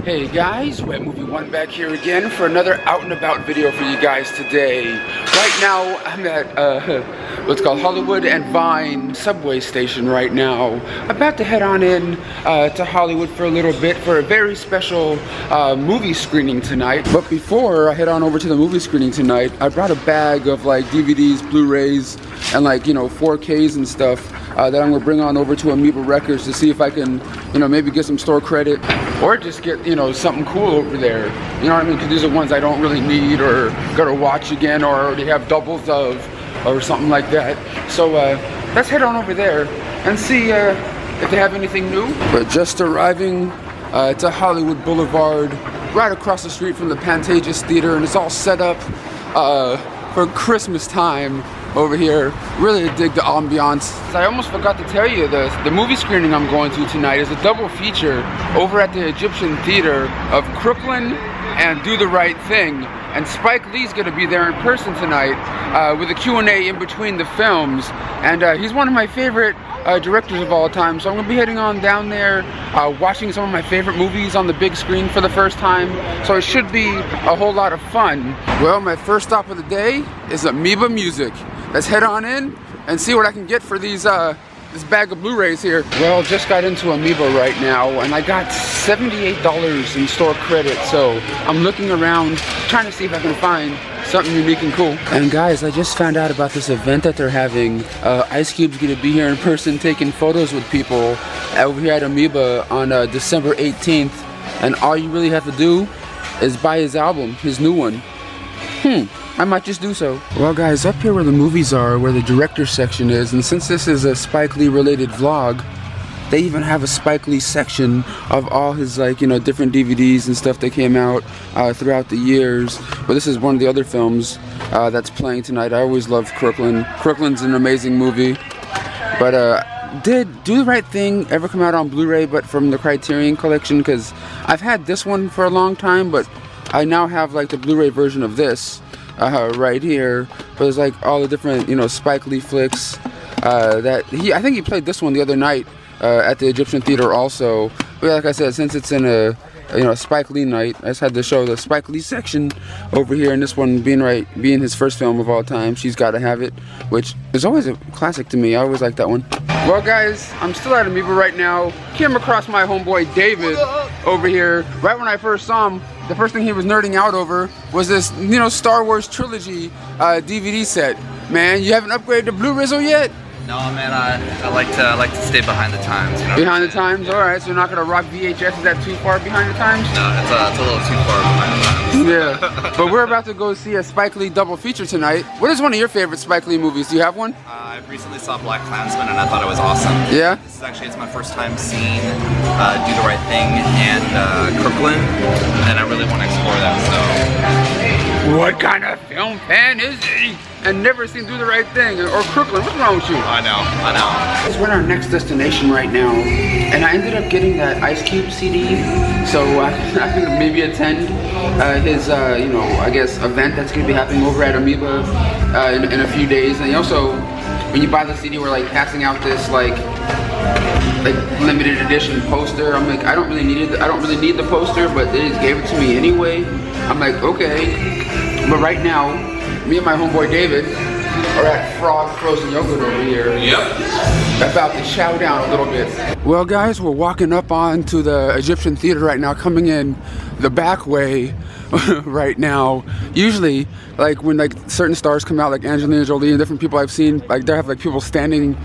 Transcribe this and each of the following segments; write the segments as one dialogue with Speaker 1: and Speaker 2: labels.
Speaker 1: Hey guys, Wet Movie One back here again for another out and about video for you guys today. Right now I'm at what's called Hollywood and Vine subway station right now. About to head on in to Hollywood for a little bit for a very special movie screening tonight. But before I head on over to the movie screening tonight, I brought a bag of like DVDs, Blu-rays, and like 4Ks and stuff that I'm gonna bring on over to Amoeba Records to see if I can maybe get some store credit or just get something cool over there. You know what I mean? Because these are ones I don't really need or gotta watch again or already have doubles of or something like that. So let's head on over there and see if they have anything new. We're just arriving to Hollywood Boulevard, right across the street from the Pantages Theater, and it's all set up for Christmas time over here. Really dig the ambiance. I almost forgot to tell you this. The movie screening I'm going to tonight is a double feature over at the Egyptian Theater of Crooklyn and Do the Right Thing. And Spike Lee's gonna be there in person tonight with a Q&A in between the films. And he's one of my favorite directors of all time, so I'm gonna be heading on down there, watching some of my favorite movies on the big screen for the first time. So it should be a whole lot of fun. Well, my first stop of the day is Amoeba Music. Let's head on in and see what I can get for these this bag of Blu-rays here. Well, just got into Amoeba right now and I got $78 in store credit, so I'm looking around trying to see if I can find something unique and cool. And guys, I just found out about this event that they're having. Ice Cube's gonna be here in person taking photos with people over here at Amoeba on December 18th, and all you really have to do is buy his album, his new one. I might just do so. Well guys, up here where the movies are, where the director's section is, and since this is a Spike Lee related vlog, they even have a Spike Lee section of all his different DVDs and stuff that came out throughout the years. But this is one of the other films that's playing tonight. I always loved Crooklyn. Crooklyn's an amazing movie. But did Do the Right Thing ever come out on Blu-ray but from the Criterion collection? Because I've had this one for a long time, but I now have like the Blu-ray version of this right here. But there's like all the different Spike Lee flicks that I think he played this one the other night at the Egyptian Theater also. But like I said, since it's in a Spike Lee night, I just had to show the Spike Lee section over here, and this one being his first film of all time, She's Gotta Have It, which is always a classic to me. I always like that one. Well guys, I'm still at Amoeba right now. Came across my homeboy David over here. Right when I first saw him, the first thing he was nerding out over was this Star Wars trilogy DVD set. Man, you haven't upgraded to Blu-ray yet?
Speaker 2: No, man, I like to stay behind the times.
Speaker 1: Behind the times? Alright, so you're not gonna rock VHS? Is that too far behind the times?
Speaker 2: No, it's a little too far behind the times.
Speaker 1: Yeah, but we're about to go see a Spike Lee double feature tonight. What is one of your favorite Spike Lee movies? Do you have one?
Speaker 2: I recently saw Black Klansman and I thought it was awesome.
Speaker 1: Yeah?
Speaker 2: It's my first time seeing Do the Right Thing and Crooklyn, and I really want to explore that, so.
Speaker 1: What kind of film fan is he? And never seen Do the Right Thing or Crooklyn. What's wrong with you?
Speaker 2: I know.
Speaker 1: We're at our next destination right now, and I ended up getting that Ice Cube CD, so I can maybe attend his, I guess, event that's gonna be happening over at Amoeba in a few days. And also, when you buy the CD, we're like passing out this like limited edition poster. I'm like, I don't really need it. I don't really need the poster, but they just gave it to me anyway. I'm like, okay. But right now, me and my homeboy David are at Frog Frozen Yogurt over here.
Speaker 2: Yep.
Speaker 1: About to chow down a little bit. Well guys, we're walking up onto the Egyptian Theater right now, coming in the back way right now. Usually, like when certain stars come out, like Angelina Jolie and different people I've seen, like they have like people standing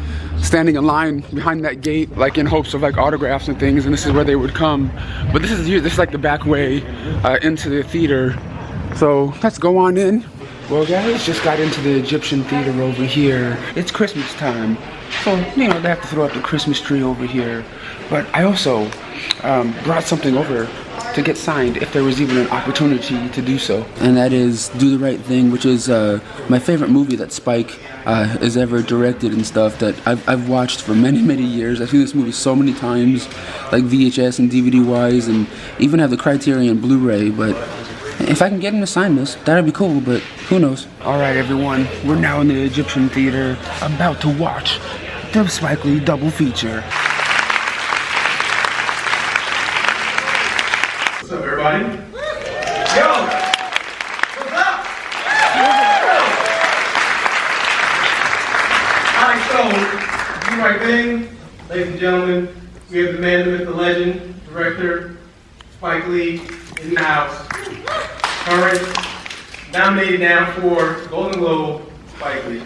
Speaker 1: in line behind that gate, like in hopes of like autographs and things, and this is where they would come. But this is like the back way into the theater. So let's go on in. Well guys, just got into the Egyptian Theater over here. It's Christmas time, so they have to throw up the Christmas tree over here. But I also brought something over to get signed if there was even an opportunity to do so. And that is Do the Right Thing, which is my favorite movie that Spike has ever directed and stuff that I've watched for many years. I've seen this movie so many times, like VHS and DVD wise, and even have the Criterion Blu-ray. But if I can get him to sign this, that'd be cool, but who knows. Alright everyone, we're now in the Egyptian Theater, about to watch the Spike Lee double feature.
Speaker 3: What's up, everybody? Yo! What's up? Alright, so, do the right thing. Ladies and gentlemen, we have the man, the myth, the legend, director, Spike Lee, in the house. Current, nominated now for Golden Globe, Spike Lee.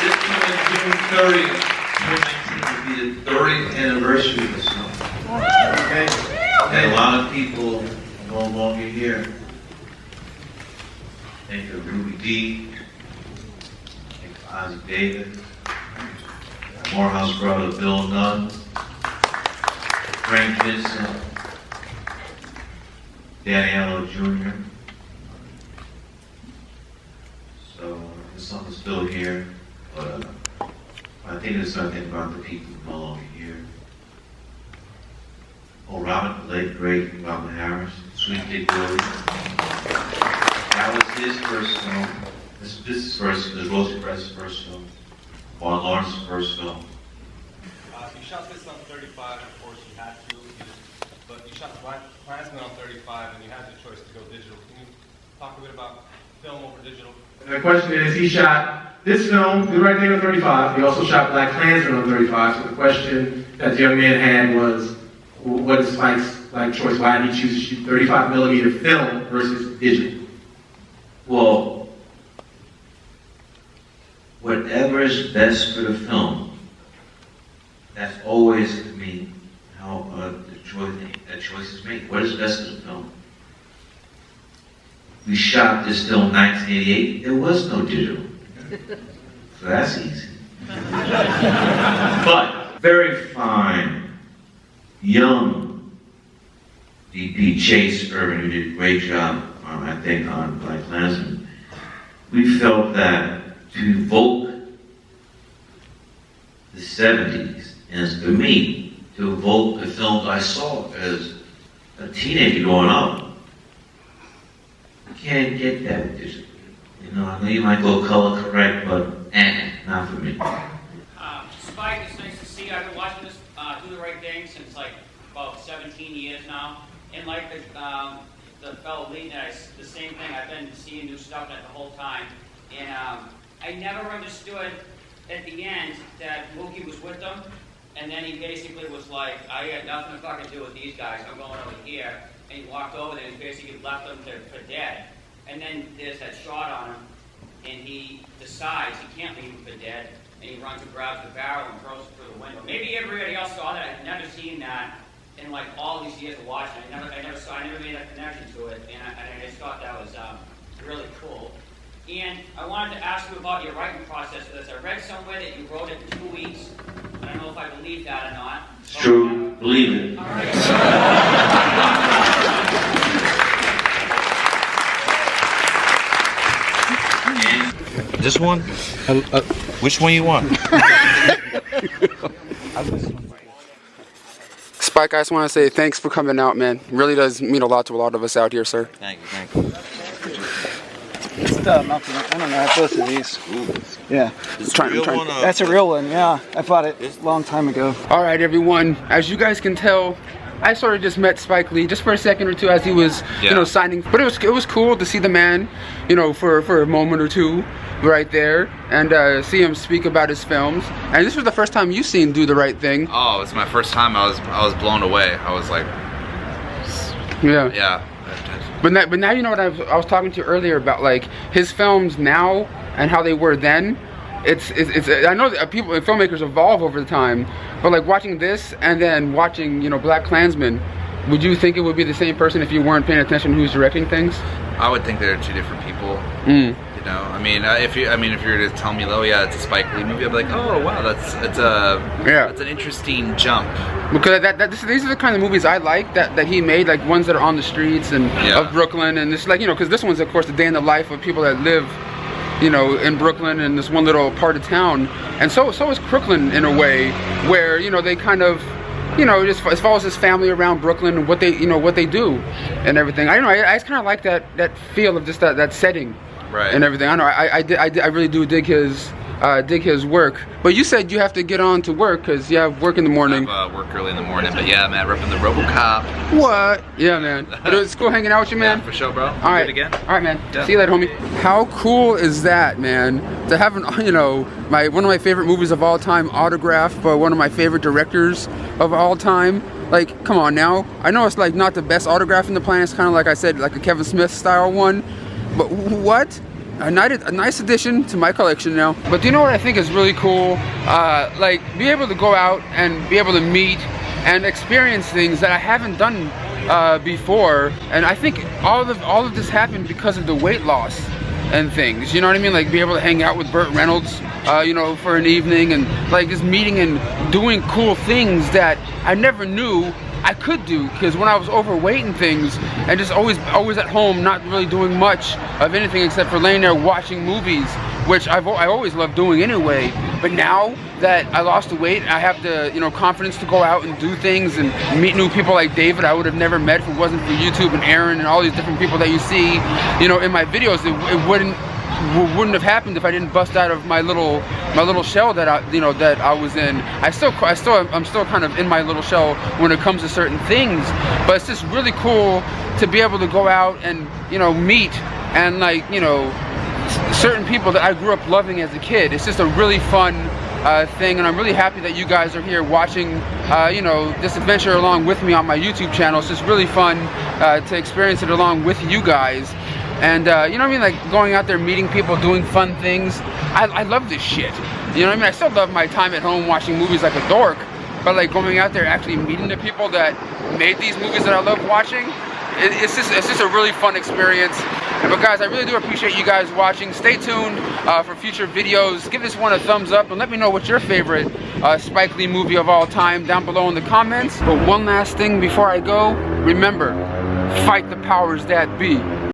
Speaker 4: This coming June 30th, 2019 will be the 30th anniversary of this film.
Speaker 3: Okay.
Speaker 4: And a lot of people are no longer here. Think of Ruby D, think of Ozzie David, Morehouse brother Bill Nunn, Frank Vincent, Daniello Jr. So there's something still here, but I think there's something about the people who no longer here. Oh, Robert, the late great Robert Harris, Sweet Dick Willie. That was his first film. This is Rosie Perez's first film. Juan Lawrence's first film.
Speaker 5: You shot this on 35, of course you had to, but you shot Klansman on 35 and you had the choice to go digital. Can you talk a bit about film over digital?
Speaker 3: The question is, he shot this film, Do the Right Thing, on 35. He also shot Black Klansman on 35. So the question that the young man had was, what is Spike's choice? Why did he choose to shoot 35mm film versus digital?
Speaker 4: Well, whatever is best for the film, that's always, to me, how that choice is made. What is best for the film? We shot this film in 1988. There was no digital. So that's easy. But very fine, young DP Chase Irvin, who did a great job, I think, on Black Klansman. We felt that to evoke the 70s, and for me, to evoke the films I saw as a teenager growing up, you can't get that with digital. You know, I know you might go color correct, but not for me.
Speaker 6: Spike, it's nice to see you. I've been watching this Do the Right Thing since like about 17 years now. And like the fellow lead, the same thing. I've been seeing new stuff the whole time. And I never understood at the end that Mookie was with them. And then he basically was like, I got nothing to fucking do with these guys. I'm going over here. And he walked over there and basically left them for dead. And then there's that shot on him. And he decides he can't leave him for dead. And he runs and grabs the barrel and throws it through the window. Maybe everybody else saw that. I've never seen that in like all these years of watching. I never made that connection to it. And I just thought that was really cool. And I wanted to ask you about your writing process for this. I read somewhere that you wrote it in 2 weeks. I don't know if I believe that or not.
Speaker 4: It's true. Believe it.
Speaker 6: All right.
Speaker 4: This one? Which one you want?
Speaker 1: Spike, I just want to say thanks for coming out, man. Really does mean a lot to a lot of us out here, sir.
Speaker 4: Thank you.
Speaker 7: Just nothing. I don't know. I have both of these. Yeah.
Speaker 4: One,
Speaker 7: That's a real one. Yeah, I bought it a long time ago.
Speaker 1: All right, everyone. As you guys can tell, I sort of just met Spike Lee just for a second or two as he was, signing. But it was cool to see the man, for a moment or two, right there, and see him speak about his films. And this was the first time you've seen Do the Right Thing.
Speaker 2: Oh, it's my first time. I was blown away. I was like, yeah.
Speaker 1: But now you know what I was talking to you earlier about, like his films now and how they were then. It's I know that filmmakers evolve over the time, but like watching this and then watching Black Klansman, would you think it would be the same person if you weren't paying attention to who's directing things?
Speaker 2: I would think they're two different people. I mean, if you were to tell me, oh yeah, it's a Spike Lee movie, I'd be like, oh wow, that's an interesting jump.
Speaker 1: Because these are the kind of movies I like that he made, like ones that are on the streets and of Brooklyn, and it's like because this one's of course the day in the life of people that live, in Brooklyn and this one little part of town, and so is Crooklyn in a way where they kind of you know, just as follows his family around Brooklyn and what they, you know, what they do and everything. I don't know, I just kind of like that feel of just that setting,
Speaker 2: right,
Speaker 1: and everything. I know, I really do dig his work. But you said you have to get on to work because you have work in the morning.
Speaker 2: I have work early in the morning, but yeah, man, repping the RoboCop.
Speaker 1: What? Yeah, man. But it was cool hanging out with you, man.
Speaker 2: Yeah, for sure, bro.
Speaker 1: All right,
Speaker 2: again.
Speaker 1: All right, man.
Speaker 2: Yeah.
Speaker 1: See you later, homie. How cool is that, man? To have you know, one of my favorite movies of all time autographed by one of my favorite directors of all time. Like, come on now. I know it's like not the best autograph in the planet. It's kind of like I said, like a Kevin Smith style one. But what? A nice addition to my collection now. But do you know what I think is really cool? Like, be able to go out and be able to meet and experience things that I haven't done before. And I think all of this happened because of the weight loss and things. You know what I mean? Like, be able to hang out with Burt Reynolds, you know, for an evening, and like just meeting and doing cool things that I never knew I could do, because when I was overweight and things and just always at home, not really doing much of anything except for laying there watching movies, which I always loved doing anyway. But now that I lost the weight, I have the, you know, confidence to go out and do things and meet new people like David I would have never met if it wasn't for YouTube, and Aaron and all these different people that you see, you know, in my videos. It wouldn't have happened if I didn't bust out of my little shell that I was in. I'm still kind of in my little shell when it comes to certain things, but it's just really cool to be able to go out and, you know, meet and, like, you know, certain people that I grew up loving as a kid. It's just a really fun thing, and I'm really happy that you guys are here watching, you know, this adventure along with me on my YouTube channel. It's just really fun to experience it along with you guys. And you know what I mean, like going out there, meeting people, doing fun things. I love this shit. You know what I mean? I still love my time at home watching movies like a dork, but like going out there, actually meeting the people that made these movies that I love watching, it's just a really fun experience. But guys, I really do appreciate you guys watching. Stay tuned for future videos. Give this one a thumbs up and let me know what's your favorite Spike Lee movie of all time down below in the comments. But one last thing before I go, remember, fight the powers that be.